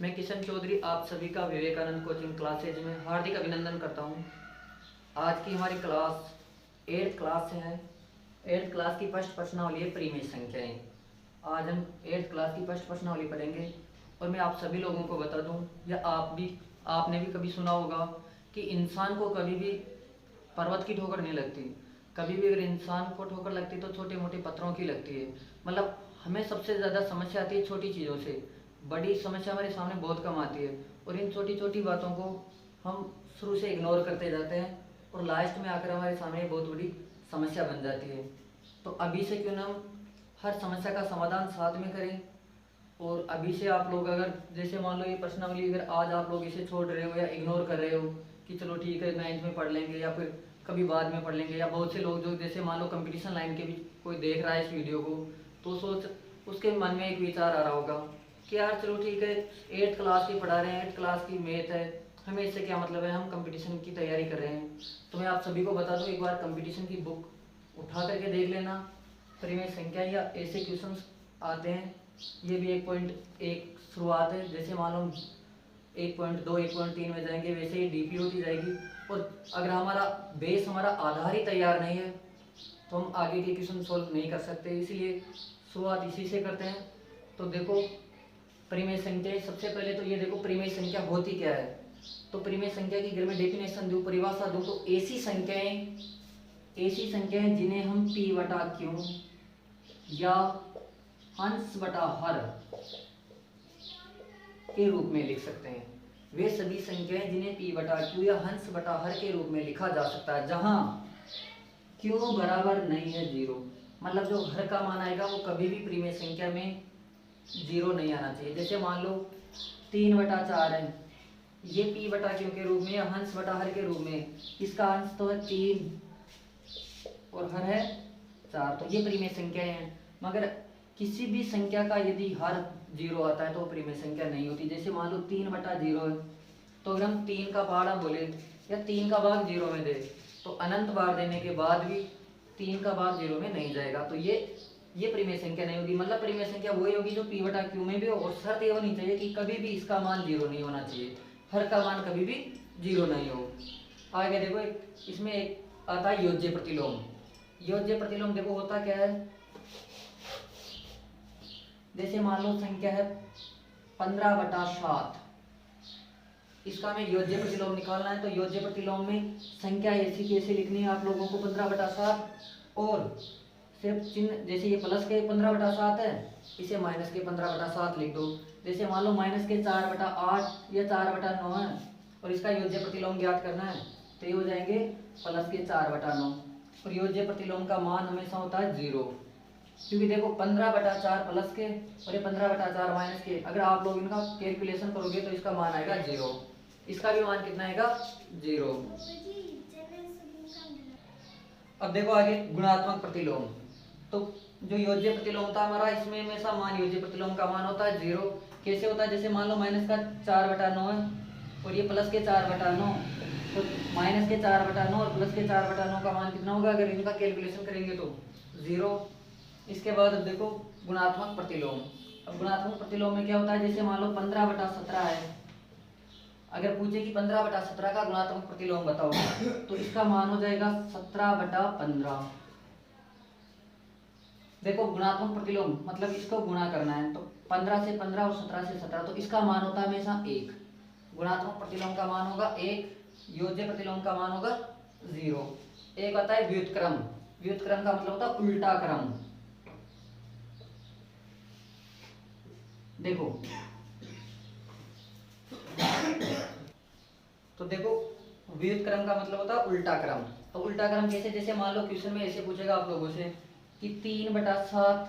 मैं किशन चौधरी आप सभी का विवेकानंद कोचिंग क्लासेज में हार्दिक अभिनंदन करता हूं। आज की हमारी क्लास 8th क्लास है। 8th क्लास की फर्स्ट प्रश्नावली है परिमेय संख्याएं। आज हम 8th क्लास की फर्स्ट प्रश्नावली पढ़ेंगे और मैं आप सभी लोगों को बता दूं, या आपने भी कभी सुना होगा कि इंसान को कभी भी पर्वत की ठोकर नहीं लगती। कभी भी अगर इंसान को ठोकर लगती तो छोटे मोटे पत्थरों की लगती है। मतलब हमें सबसे ज़्यादा समस्या आती है छोटी चीज़ों से, बड़ी समस्या हमारे सामने बहुत कम आती है। और इन छोटी छोटी बातों को हम शुरू से इग्नोर करते जाते हैं और लास्ट में आकर हमारे सामने बहुत बड़ी समस्या बन जाती है। तो अभी से क्यों ना हम हर समस्या का समाधान साथ में करें। और अभी से आप लोग अगर जैसे मान लो ये प्रश्नावली अगर आज आप लोग इसे छोड़ रहे हो या इग्नोर कर रहे हो कि चलो ठीक है 9th में पढ़ लेंगे या फिर कभी बाद में पढ़ लेंगे, या बहुत से लोग जो जैसे मान लो कंपटीशन लाइन के भी कोई देख रहा है इस वीडियो को, तो सोच उसके मन में एक विचार आ रहा होगा कि यार चलो ठीक है 8th क्लास की पढ़ा रहे हैं, 8th क्लास की मैथ है, हमें इससे क्या मतलब है, हम कंपटीशन की तैयारी कर रहे हैं। तो मैं आप सभी को बता दूं, एक बार कंपटीशन की बुक उठा करके देख लेना। परिमेय संख्या या ऐसे क्वेश्चन आते हैं, ये भी 1.1 शुरुआत है। जैसे मान लो 1.2 1.3 में जाएंगे, वैसे ही डीपी होती जाएगी। और अगर हमारा बेस हमारा आधार ही तैयार नहीं है तो हम आगे के क्वेश्चन सोल्व नहीं कर सकते। इसलिए शुरुआत इसी से करते हैं। तो देखो परिमेय संख्या, सबसे पहले तो ये देखो परिमेय संख्या होती क्या है। तो परिमेय संख्या की अगर मैं डेफिनेशन दूं, परिभाषा दूं, तो ऐसी संख्याएं जिन्हें हम p बटा क्यू या अंश बटा हर के रूप में लिख सकते हैं। वे सभी संख्याएं जिन्हें p बटा क्यू या हंस बटा हर के रूप में लिखा जा सकता है, जहां क्यू बराबर नहीं है 0। मतलब जो हर का मान आएगा वो कभी भी परिमेय संख्या में 0 नहीं आना चाहिए। जैसे मान लो 3 बटा 4 है, ये p बटा क्यू के रूप में या हंस बटा हर के रूप में, इसका अंश तो है 3 और हर है 4, तो ये परिमेय संख्याएं हैं। मगर किसी भी संख्या का यदि हर 0 आता है तो परिमेय संख्या नहीं होती। जैसे मान लो 3 बटा 0 है, तो अगर हम 3 का पहाड़ा बोले या 3 का भाग 0 में दे, तो अनंत बार देने के बाद भी 3 का भाग 0 में नहीं जाएगा। तो ये परिमेय संख्या नहीं होगी। मतलब परिमेय संख्या वही होगी जो p बटा क्यू में भी हो, और शर्त ये होनी चाहिए कि कभी भी इसका मान 0 नहीं होना चाहिए, हर का मान कभी भी 0 नहीं हो। आगे देखो इसमें एक आता है योज्य प्रतिलोम। योज्य प्रतिलोम देखो होता क्या है। जैसे मान लो संख्या है 15 बटा 7, इसका हमें योज्य प्रतिलोम निकालना है। तो योज्य प्रतिलोम में संख्या ऐसी कैसे लिखनी है आप लोगों को, 15 बटा 7 और सिर्फ चिन्ह, जैसे ये प्लस के 15 बटा 7 है, इसे माइनस के 15 बटा 7 लिख दो। जैसे मान लो माइनस के 4 बटा 8 या 4 बटा 9 है और इसका योज्य प्रतिलोम ज्ञात करना है, तो ये हो जाएंगे प्लस के 4 बटा 9। और योज्य प्रतिलोम का मान हमेशा होता है 0, क्योंकि देखो 15 बटा 4 प्लस के और ये 15 बटा 4 माइनस के, अगर आप लोग इनका कैलकुलेशन करोगे तो इसका मान आएगा 0। इसका भी मान कितना आएगा 0। अब देखो आगे गुणात्मक प्रतिलोम। तो जो योज्य प्रतिलोम था हमारा, इसमें हमेशा मान योज्य प्रतिलोम का मान होता है 0। कैसे होता है, जैसे मान लो माइनस का 4 बटा 9 है और ये प्लस के 4 बटा 9, तो माइनस के 4 बटा 9 और प्लस के 4 बटा 9 का मान कितना होगा अगर इनका कैलकुलेशन करेंगे तो 0। इसके बाद अब देखो गुणात्मक प्रतिलोम। अब गुणात्मक प्रतिलोम में क्या होता है, जैसे मान लो 15 बटा 17 है, अगर पूछे कि 15 बटा 17 का गुणात्मक प्रतिलोम बताओ, तो इसका मान हो जाएगा 17 बटा 15। देखो गुणात्मक प्रतिलोम मतलब इसको गुणा करना है, तो 15 से 15 और 17 से 17, तो इसका मान होता है हमेशा 1। गुणात्मक प्रतिलोम का मान होगा 1, योज्य प्रतिलोम का मान होगा 0। एक आता है व्युत्क्रम। व्युत्क्रम का मतलब होता है उल्टा क्रम। देखो तो देखो व्युत्क्रम का मतलब होता है उल्टा क्रम। तो उल्टा क्रम कैसे, जैसे मान लो क्वेश्चन में ऐसे पूछेगा आप लोगों से कि 3 बटा 7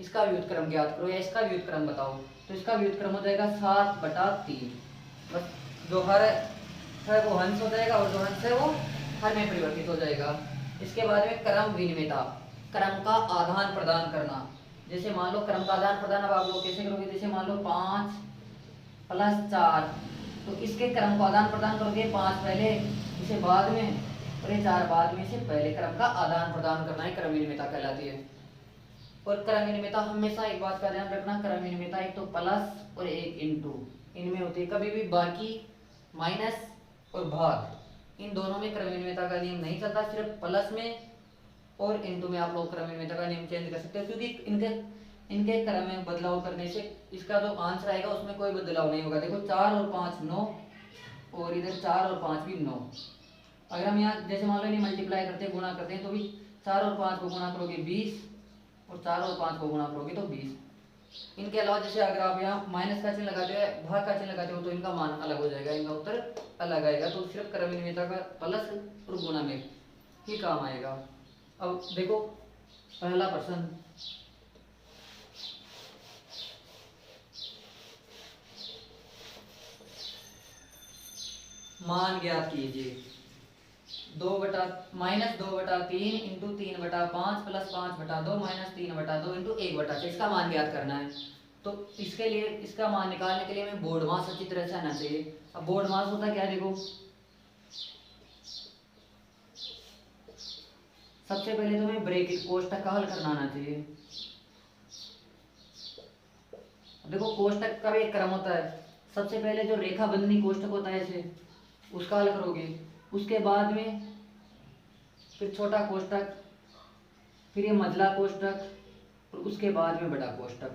इसका व्युत्क्रम ज्ञात करो या इसका व्युत्क्रम बताओ, तो इसका व्युत्क्रम हो जाएगा 7 बटा 3। बस जो हर है वो हंस हो जाएगा और जो हंस है वो हर में परिवर्तित हो जाएगा। इसके बाद में क्रम विनिमेयता, क्रम का आदान प्रदान करना। जैसे मान लो क्रम का आदान प्रदान अब आप लोग कैसे करोगे, जैसे मान लो 5 प्लस 4, तो इसके क्रम को आदान प्रदान करोगे, 5 पहले इसे बाद में और ये 4 बाद में, से पहले क्रम का आदान प्रदान करना ही क्रम विनिमेयता कहलाती है। और क्रम विनिमेयता हमेशा एक बात का ध्यान रखना, क्रम विनिमेयता एक तो प्लस और एक इंटू, इनमें होती है। कभी भी बाकी, माइनस और भाग, इन दोनों में क्रमनियमितता का नियम नहीं चलता। सिर्फ प्लस में और इनटू में आप लोग क्रमनियमितता का नियम चेंज कर सकते हो, क्योंकि इनके इनके क्रम में बदलाव करने से इसका जो आंसर आएगा उसमें कोई बदलाव नहीं होगा। देखो 4 और 5 9, और इधर 4 और 5 भी 9। अगर हम यहाँ जैसे मान लो नहीं मल्टीप्लाई करते हैं, गुणा करते हैं, तो भी 4 और 5 को गुणा करोगे 20, और 4 और 5 को गुणा करोगे तो 20। इनके अलावा जैसे अगर आप यहाँ माइनस का चिन्ह लगाते हो, भाग का चिन्ह लगाते हो, तो इनका मान अलग हो जाएगा, इनका उत्तर अलग आएगा। तो सिर्फ क्रमनियमितता का प्लस और गुणा में ही काम आएगा। अब देखो पहला प्रश्न, मान ज्ञात कीजिए। -2/3 इंटू 3/5 प्लस 5/2 माइनस 3/2 इंटू 1/6, इसका मान ज्ञात करना है। तो इसके लिए इसका मान निकालने के लिए हमें बोर्ड मास अच्छी तरह से आना चाहिए। अब बोर्ड मास होता क्या है, देखो सबसे पहले तो हमें ब्रैकेट कोष्ठक का हल करना आना चाहिए। देखो कोष्ठक का भी एक क्रम होता है। सबसे पहले जो रेखा बंधनी कोष्ठक होता है ऐसे, उसका हल करोगे, उसके बाद में फिर छोटा कोष्ठक, फिर ये मझला कोष्ठक, और उसके बाद में बड़ा कोष्ठक।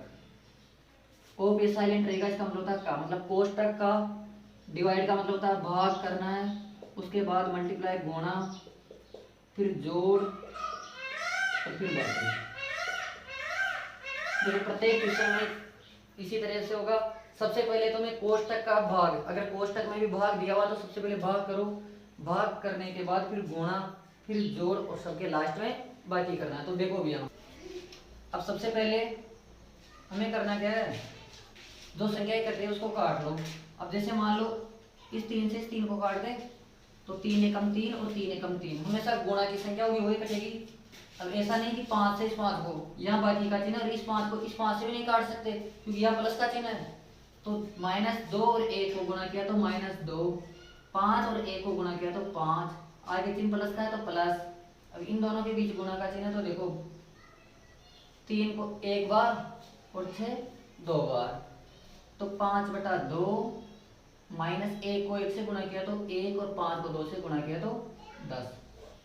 ओ पे साइलेंट रहेगा, इसका मतलब होता है का, मतलब कोष्ठक का डिवाइड का मतलब होता है भाग करना है, उसके बाद मल्टीप्लाई गुणा, फिर जोड़, और फिर बाकी। देखो प्रत्येक क्वेश्चन में इसी तरह से होगा। सबसे पहले तो मैं कोष्ठक का भाग, अगर कोष्ठक में भी भाग दिया हुआ तो सबसे पहले भाग करो, भाग करने के बाद फिर गुणा, फिर जोड़, और सबके लास्ट में बाकी करना है। तो देखो भैया, अब सबसे पहले हमें करना क्या है, जो संख्याएं करते हैं उसको काट लो। अब जैसे मान लो इस 3 से इस 3 को काट दें, तो 3 एकम 3 और 3 एकम 3, हमेशा गुणा की संख्या होगी वही कटेगी। अब ऐसा नहीं कि 5 से इस 5 को, यहाँ बाकी का चिन्ह, और इस 5 को इस 5 से भी नहीं काट सकते क्योंकि यहाँ प्लस का चिन्ह है। तो -2 और 1 को गुणा किया तो -2, 5 और 1 को गुणा किया तो 5, आगे चिन्ह प्लस का है तो प्लस। अब इन दोनों के बीच गुणा का चिन्ह, तो देखो 3 को एक बार और 6 2 बार, तो 5/2, -1 को 1 से गुणा किया तो 1, और 5 को 2 से गुणा किया तो 10।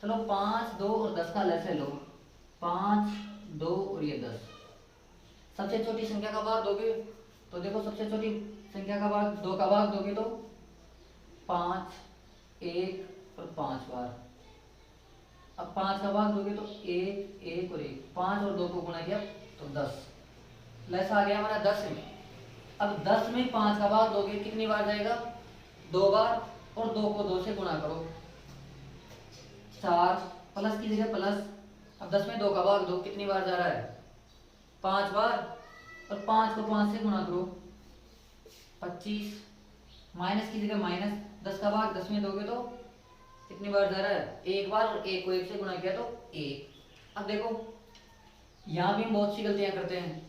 चलो 5, 2 और 10 का लसे लो, 5, 2 और ये 10। सबसे छोटी संख्या का भाग दोगे तो देखो सबसे छोटी संख्या का भाग 2 का भाग दोगे तो 5, 1 और 5 बार। अब 5 का भाग दोगे तो 1, 1 और 1, 5 और 2 को गुणा किया तो 10। लैस आ गया हमारा 10 में। अब 10 में 5 का भाग दोगे कितनी बार जाएगा, 2 बार, और 2 को 2 से गुणा करो 4, प्लस की जगह प्लस। अब 10 में 2 का भाग दो, कितनी बार जा रहा है, 5 बार, और 5 को 5 से गुणा करो 25, माइनस की जगह माइनस, 10 का भाग 10 में दोगे तो कितनी बार जा रहा है, 1 बार, और 1 को 1 से गुणा किया तो 1। अब देखो यहाँ भी हम बहुत सी गलतियां करते हैं।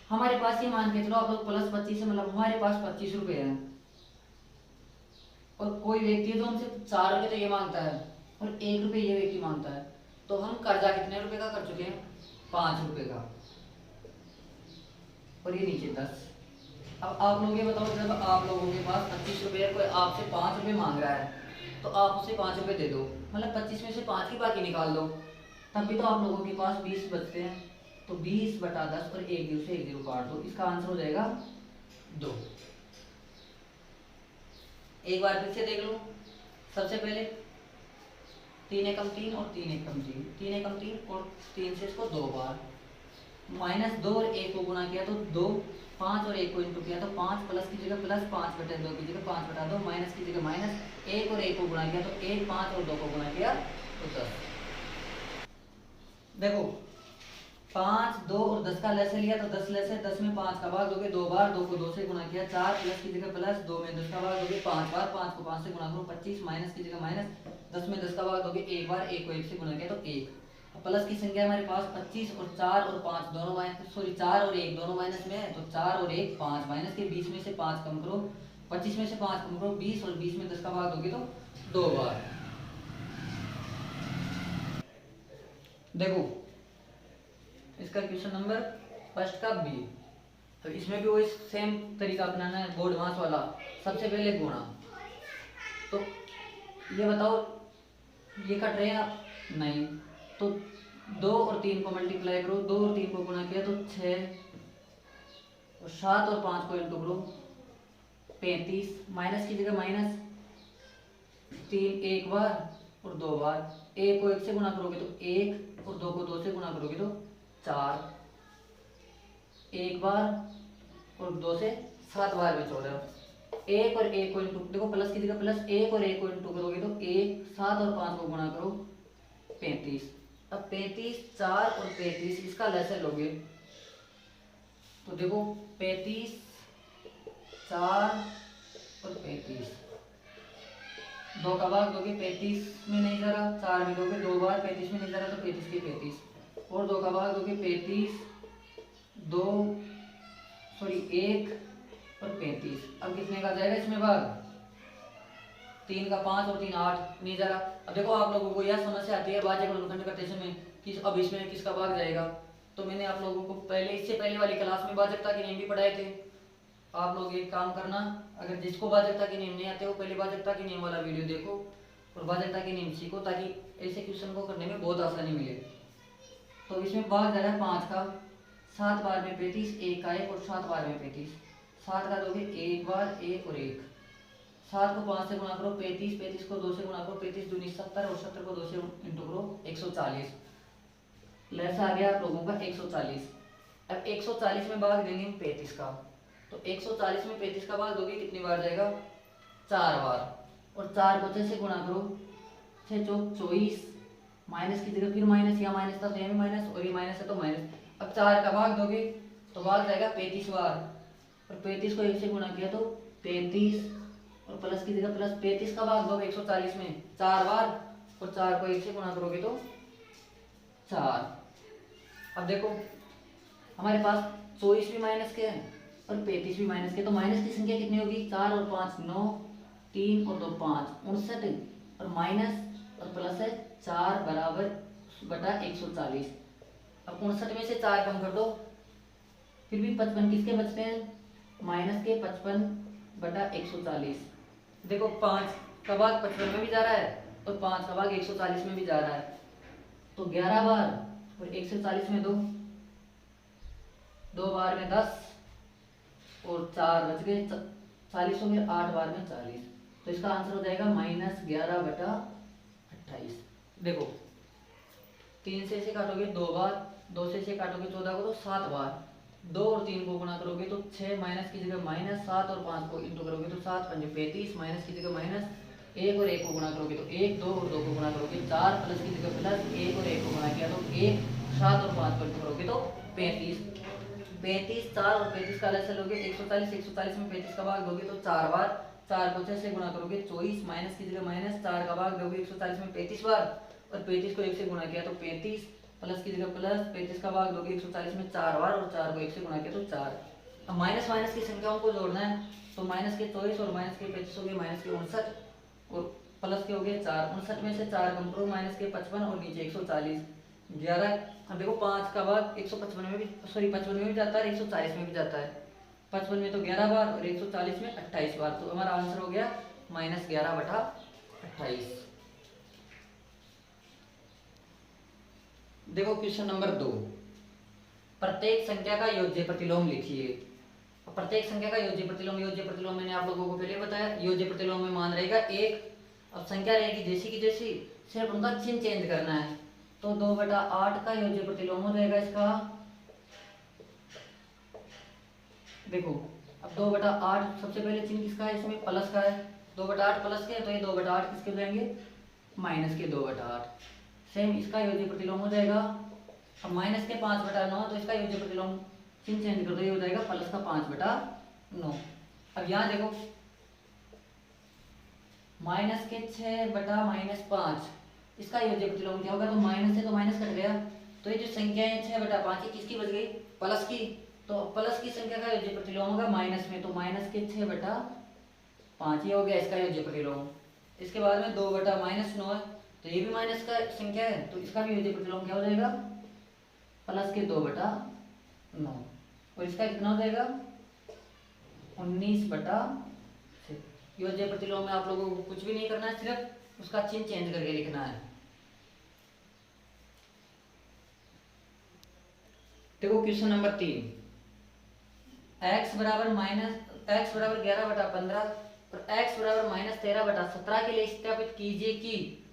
हमारे पास ये मान के चलो आप लोग प्लस 25 है, मतलब हमारे पास 25 रुपए है, और कोई व्यक्ति है जो हमसे 4 रुपए तो ये मांगता है और 1 रुपए ये व्यक्ति मांगता है, तो हम कर्जा कितने रुपए का कर चुके हैं, 5 रुपए का, और ये नीचे 10। अब आप लोग ये बताओ, जब आप लोगों के पास 25 रुपए है, कोई आपसे 5 रुपए मांग रहा है, तो आप उसे 5 रुपए दे दो, मतलब 25 में से 5 की बाकी निकाल दो, तब भी तो आप लोगों के पास 20 बचते हैं। तो 20/10 और 1 0 से 1 0 काट दो, इसका आंसर हो जाएगा 2। एक बार फिर से देख लो। सबसे पहले 3 एकम 3 और 3 एकम 3, 3 एकम 3 और 3 से इसको 2 बार, -2 और 1 को गुणा किया तो 2, 5 और 1 को इंटू किया तो 5, प्लस की जगह प्लस, 5/2 की जगह 5/2, माइनस की जगह माइनस, 1 और 1 को गुणा किया तो 1, 5 और 2 को गुणा किया तो 10। देखो 5, 2 और 10 का लैसे लिया तो 10 लैसे, 10 में 5 का भाग दोगे 2 बार, 2 को 2 से गुणा किया 4, प्लस की जगह प्लस, 2 में 10 का भाग दोगे 5 बार, 5 को 5 से गुणा करो 25, माइनस की जगह माइनस, 10 में 10 का भाग दोगे 1 बार, 1 को 1 से गुणा किया तो 1। प्लस की संख्या हमारे पास 25 और 4 और 5 दोनों माइनस, सॉरी 4 और 1 दोनों माइनस में है, तो 4 और 1 5, माइनस के 20 में से 5 कम करो, 25 में से 5 कम करो 20, और 20 में 10 का भाग दोगे तो 2 बार। देखो इसका क्वेश्चन नंबर फर्स्ट का बी, तो इसमें भी वही सेम तरीका अपनाना है, बोर्ड मास वाला। सबसे पहले गुणा, तो ये बताओ ये कट रहे हैं आप? नहीं, तो 2 और 3 को मल्टीप्लाई करो, 2 और 3 को गुणा किया तो 6, और 7 और 5 को इंटू करो 35, माइनस की जगह माइनस, 3 एक बार और 2 बार, 1 को 1 से गुणा करोगे तो 1, और 2 को 2 से गुणा करोगे तो 4, एक बार और 2 से 7 बार में 14, 1 और 1 को इंटू, देखो प्लस की जगह प्लस, 1 और 1 को इंटू करोगे तो 1, 7 और 5 को गुणा करो 35। अब 35, 4 और 35 इसका लैसे लोगे तो देखो 35, 4 और 35, 2 का भाग दोगे 35 में नहीं जा रहा, 4 में दोगे 2 बार, 35 में नहीं जा रहा तो 35 के 35, और 2 का भाग दोगे 35, 2 सॉरी 1 और 35। अब कितने का जाएगा इसमें भाग? 3 का 5 और 3 8 नहीं जा रहा। अब देखो आप लोगों को यह समस्या आती है भाज्य गुणनखंड करते समय कि अब इसमें किसका भाग जाएगा। तो मैंने आप लोगों को पहले इससे पहले वाली क्लास में भाजकता के नियम भी पढ़ाए थे। आप लोग एक काम करना, अगर जिसको भाजकता के नियम नहीं आते वो पहले भाजकता के नियम वाला वीडियो देखो और भाजकता के नियम सीखो, ताकि ऐसे क्वेश्चन को करने में बहुत आसानी मिले। तो इसमें भाग जा रहा है 5 का, 7 बार में 35, 1 का 1 और 7 बार में 35, 7 का दोगे 1 बार 1 और 1, 7 को 5 से गुणा करो 35, 35 को 2 से गुणा करो 35 दूनी 70 और 70 को 2 से इंटू करो 140, लैसा आ गया आप लोगों का 140। अब 140 में भाग देंगे 35 का, तो 140 में 35 का भाग दोगे कितनी बार जाएगा? 4 बार, और 4 को 6 से गुणा करो, 6 चौक 24, माइनस की जगह फिर माइनस, या माइनस था तो यहाँ भी माइनस, और ये माइनस है तो माइनस। अब 4 का भाग दोगे तो भाग जाएगा 35 बार, और 35 को 1 से गुणा किया तो 33, और प्लस की जगह प्लस, 35 का भाग दोगे 140 में 4 बार, और 4 को 1 से गुणा करोगे तो 4। अब देखो हमारे पास 24 भी माइनस के हैं और 35 भी माइनस के, तो माइनस की संख्या कितनी होगी? 4 और 5 9, 3 और 2 5 59, और माइनस और प्लस है 4 बराबर बटा 140। अब 59 में से 4 कम कर दो, फिर भी 55 किसके बचते हैं? माइनस के 55 बटा 140। देखो 5 का भाग 55 में भी जा रहा है और 5 का भाग 140 में भी जा रहा है, तो 11 बार और 140 में 2, 2 बार में 10 और 4 बच गए 40 हो गए, 8 बार में 40, तो इसका आंसर हो जाएगा -11 बटा 28। देखो 3 से इसे काटोगे 2 बार, 2 से इसे काटोगे 14 को तो 7 बार, 2 और 3 को गुणा करोगे तो 6, माइनस की जगह माइनस, 7 और 5 को इंटू करोगे तो 7 5 35, माइनस की जगह माइनस, 1 और 1 को गुणा करोगे तो 1, 2 और 2 को गुणा करोगे 4, प्लस की जगह प्लस, 1 और 1 को गुणा किया तो 1, 7 और 5 को इंटू करोगे तो 35, 35, 4 और 35 का लैसा लोगे 140, 140 में 35 का भाग दोगे तो 4 बार, 4 को 6 से गुणा करोगे 24, माइनस की जगह माइनस, 4 का भाग दोगे 140 में 35 बार, और 35 को 1 से गुणा किया तो 35, प्लस की जगह प्लस, 35 का भाग दोगे 140 में 4 बार, और 4 को 1 से गुणा किया तो 4। अब माइनस माइनस की संख्याओं को जोड़ना है, तो माइनस के 24 और माइनस के 35 हो गए माइनस के 59, और प्लस के हो गए 4, 59 में से 4 कम करो, माइनस के 55 और नीचे 140, 11। अब देखो 5 का भाग 155 में भी, सॉरी 55 में भी जाता है, 140 में भी जाता है, 55 में तो 11 बार और 140 में 28 बार, तो हमारा आंसर हो गया -11 बटा 28। देखो क्वेश्चन नंबर 2, प्रत्येक संख्या का योज्य प्रतिलोम लिखिए। प्रत्येक संख्या का योज्य प्रतिलोम मैंने आप लोगों को पहले बताया, योज्य प्रतिलोम में मान रहेगा 1। अब संख्या रहेगी जैसी की जैसी, सिर्फ उनका चिन्ह चेंज करना है, तो 2/8 का योज्य प्रतिलोम हो जाएगा इसका। देखो अब 2/8 सबसे पहले चिन्ह किसका है? इसमें प्लस का है, 2/8 प्लस के, तो ये 2/8 किसके हो जाएंगे? माइनस के 2/8। सेम इसका योज्य प्रतिलोम हो जाएगा। अब माइनस के 5/9, तो इसका योज्य प्रतिलोम चिन्ह चेंज कर दो, ये हो जाएगा प्लस का 5/9। अब यहाँ देखो माइनस के 6/-5, इसका योज्य प्रतिलोम क्या होगा? तो माइनस से तो माइनस कट गया, तो ये जो संख्या है 6/5 ये किसकी बच गई? प्लस की, तो प्लस की संख्या का योज्य प्रतिलोम होगा माइनस में, तो माइनस के 6/5 ये हो गया इसका योज्य प्रतिलोम। इसके बाद में 2/-9 है, तो ये भी माइनस का संख्या है, तो इसका भी योज्य प्रतिलोम क्या हो जाएगा? प्लस के 2/9। और इसका कितना हो जाएगा 19/6। योज्य प्रतिलोम में आप लोगों को कुछ भी नहीं करना है, सिर्फ उसका चिन्ह चेंज करके लिखना है। देखो क्वेश्चन नंबर 3, x बराबर 11/15 और x बराबर -13/17 के लिए सत्यापित कीजिए कि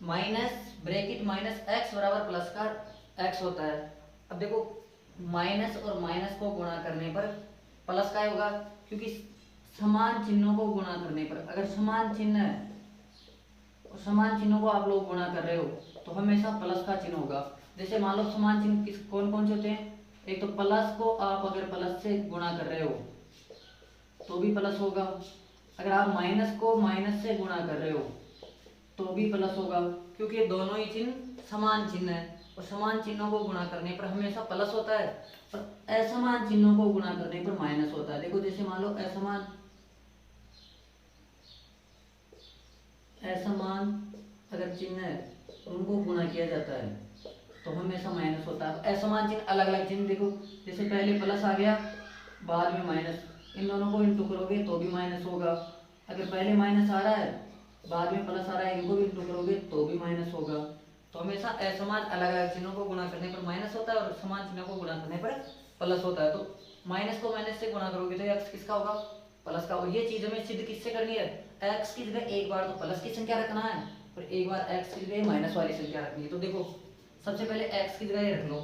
-x बराबर प्लस का x होता है। अब देखो माइनस और माइनस को गुणा करने पर प्लस का होगा, क्योंकि समान चिन्हों को गुणा करने पर, अगर समान चिन्ह है और समान चिन्हों को आप लोग गुणा कर रहे हो तो हमेशा प्लस का चिन्ह होगा। जैसे मान लो समान चिन्ह किस कौन कौन से होते हैं, एक तो प्लस को आप अगर प्लस से गुणा कर रहे हो तो भी प्लस होगा, अगर आप माइनस को माइनस से गुणा कर रहे हो तो भी प्लस होगा, क्योंकि ये दोनों ही चिन्ह समान चिन्ह है और समान चिन्हों को गुणा करने पर हमेशा प्लस होता है और असमान चिन्हों को गुणा करने पर माइनस होता है। देखो जैसे मान लो असमान अगर चिन्ह है उनको गुणा किया जाता है तो हमेशा माइनस होता है। असमान चिन्ह अलग अलग चिन्ह, देखो जैसे पहले प्लस आ गया बाद में माइनस, इन दोनों को इंटू करोगे तो भी माइनस होगा। अगर पहले माइनस आ रहा है बाद में प्लस आ रहा है, इनको भी इंटू करोगे तो भी माइनस होगा। तो हमेशा असमान अलग अलग चिन्हों को गुणा करने पर माइनस होता है और समान चिन्हों को गुणा करने पर प्लस होता है। तो माइनस को माइनस से गुणा करोगे तो एक्स किसका होगा, प्लस का। और ये चीज हमें सिद्ध किससे करनी है, एक्स की जगह एक बार तो प्लस की संख्या रखना है और एक बार एक्स की जगह माइनस वाली संख्या रखनी है। तो देखो सबसे पहले एक्स की जगह रख लो,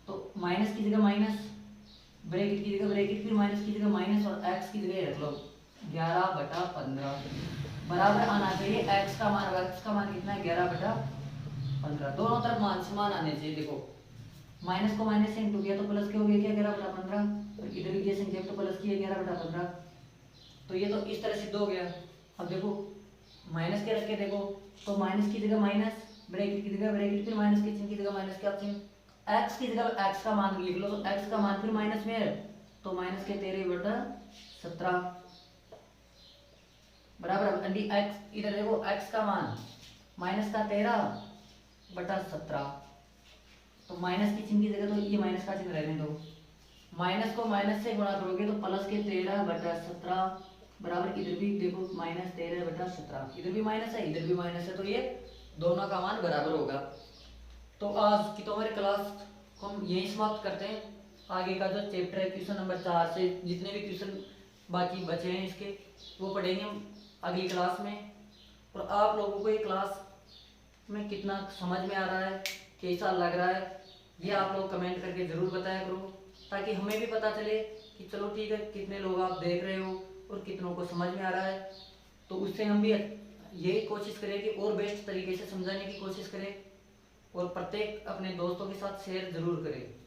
तो माइनस की जगह माइनस, ब्रैकेट की जगह ब्रैकेट, फिर माइनस की जगह माइनस और एक्स की जगह रख लो 11/15 बराबर आना चाहिए एक्स का मान। एक्स का मान कितना है 11/15, दोनों तरफ मान समान आने चाहिए। देखो माइनस को माइनस से इंटू किया तो प्लस के हो गया क्या 11/15, और इधर भी ये संख्या तो प्लस की है 11/15, तो ये तो इस तरह सिद्ध हो गया। अब देखो माइनस के रख के देखो, तो माइनस की जगह माइनस, ब्रैकेट की जगह ब्रैकेट, फिर माइनस के चिन्ह की जगह माइनस का चिन्ह, एक्स की जगह एक्स का मान लिख लो, तो एक्स का मान फिर माइनस में है तो माइनस के 13/17 बराबर एक्स, इधर देखो एक्स का मान माइनस का 13/17, तो माइनस की चिन्ह की जगह तो ये माइनस का चिन्ह रहने दो, माइनस को माइनस से गुणा करोगे तो प्लस के 13/17 बराबर, इधर भी देखो माइनस 13/17, इधर भी माइनस है इधर भी माइनस है, तो ये दोनों का मान बराबर होगा। तो आज की तो हमारी क्लास को हम यही समाप्त करते हैं। आगे का जो चैप्टर है क्वेश्चन नंबर 4 से जितने भी क्वेश्चन बाकी बचे हैं इसके वो पढ़ेंगे हम अगली क्लास में। और आप लोगों को ये क्लास में कितना समझ में आ रहा है, कैसा लग रहा है, ये आप लोग कमेंट करके ज़रूर बताया करो, ताकि हमें भी पता चले कि चलो ठीक है कितने लोग आप देख रहे हो और कितनों को समझ में आ रहा है। तो उससे हम भी यही कोशिश करें कि और बेस्ट तरीके से समझाने की कोशिश करें और प्रत्येक अपने दोस्तों के साथ शेयर ज़रूर करें।